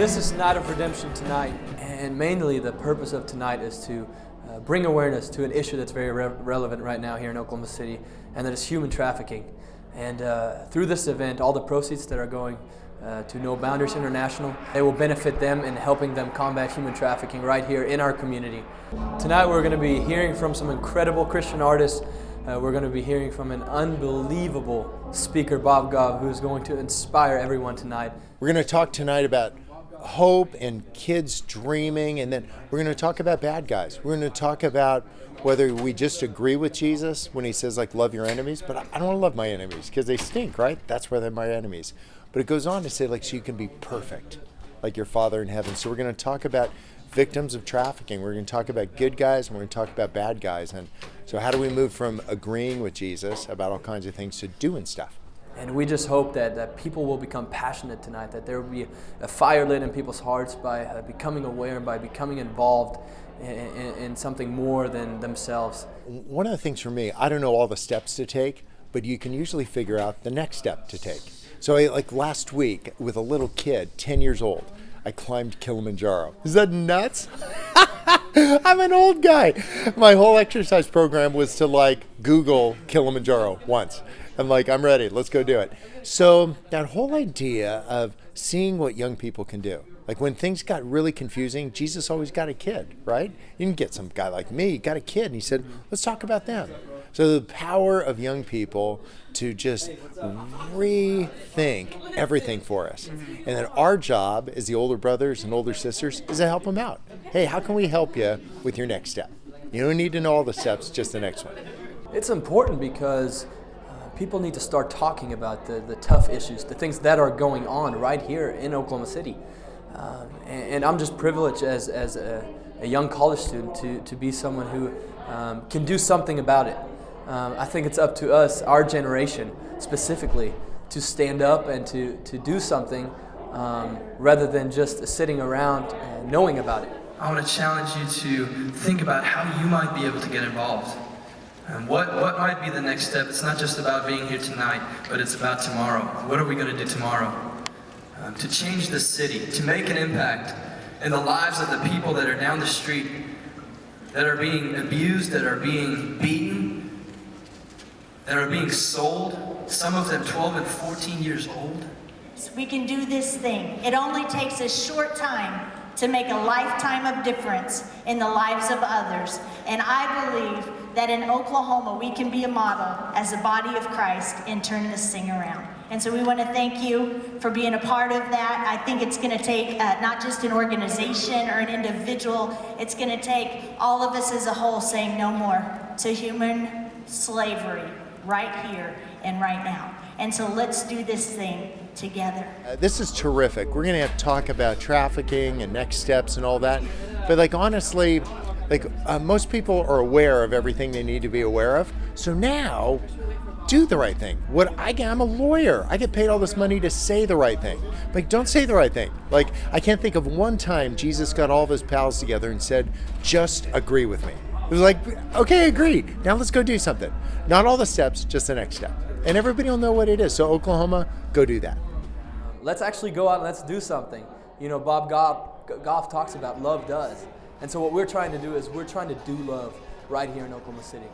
This is Night of Redemption tonight, and mainly the purpose of tonight is to bring awareness to an issue that's very relevant right now here in Oklahoma City, and that is human trafficking. And through this event, all the proceeds that are going to No Boundaries International, they will benefit them in helping them combat human trafficking right here in our community. Tonight we're going to be hearing from some incredible Christian artists. We're going to be hearing from an unbelievable speaker, Bob Goff, who is going to inspire everyone tonight. We're going to talk tonight about hope and kids dreaming, and then we're going to talk about bad guys. We're going to talk about whether we just agree with Jesus when he says, like, love your enemies, but I don't want to love my enemies because they stink, right? That's why they're my enemies. But it goes on to say, like, so you can be perfect like your Father in heaven. So we're going to talk about victims of trafficking. We're going to talk about good guys, and we're going to talk about bad guys. And so how do we move from agreeing with Jesus about all kinds of things to doing stuff? And we just hope that people will become passionate tonight, that there will be a fire lit in people's hearts by becoming aware, by becoming involved in something more than themselves. One of the things for me, I don't know all the steps to take, but you can usually figure out the next step to take. So like last week with a little kid, 10 years old, I climbed Kilimanjaro. Is that nuts? I'm an old guy. My whole exercise program was to like Google Kilimanjaro once. I'm like, I'm ready, let's go do it. So that whole idea of seeing what young people can do. Like when things got really confusing, Jesus always got a kid, right? You didn't get some guy like me, you got a kid, and he said, let's talk about them. So the power of young people to just rethink everything for us. And then our job as the older brothers and older sisters is to help them out. Hey, how can we help you with your next step? You don't need to know all the steps, just the next one. It's important because people need to start talking about the tough issues, the things that are going on right here in Oklahoma City. And I'm just privileged as a young college student to be someone who can do something about it. I think it's up to us, our generation specifically, to stand up and to do something rather than just sitting around knowing about it. I want to challenge you to think about how you might be able to get involved. And what might be the next step? It's not just about being here tonight, but it's about tomorrow. What are we going to do tomorrow? To change the city, to make an impact in the lives of the people that are down the street, that are being abused, that are being beaten, that are being sold, some of them 12 and 14 years old. So we can do this thing. It only takes a short time to make a lifetime of difference in the lives of others. And I believe that in Oklahoma we can be a model as a body of Christ and turn this thing around. And so we want to thank you for being a part of that. I think it's going to take not just an organization or an individual, it's going to take all of us as a whole saying no more to human slavery right here and right now. And so let's do this thing together. This is terrific. We're going to have to talk about trafficking and next steps and all that. But like honestly, most people are aware of everything they need to be aware of. So now, do the right thing. I'm a lawyer. I get paid all this money to say the right thing. Like, don't say the right thing. Like, I can't think of one time Jesus got all of his pals together and said, just agree with me. It was like, okay, agreed. Now let's go do something. Not all the steps, just the next step. And everybody will know what it is. So Oklahoma, go do that. Let's actually go out and let's do something. You know, Bob Goff talks about love does. And so what we're trying to do is we're trying to do love right here in Oklahoma City.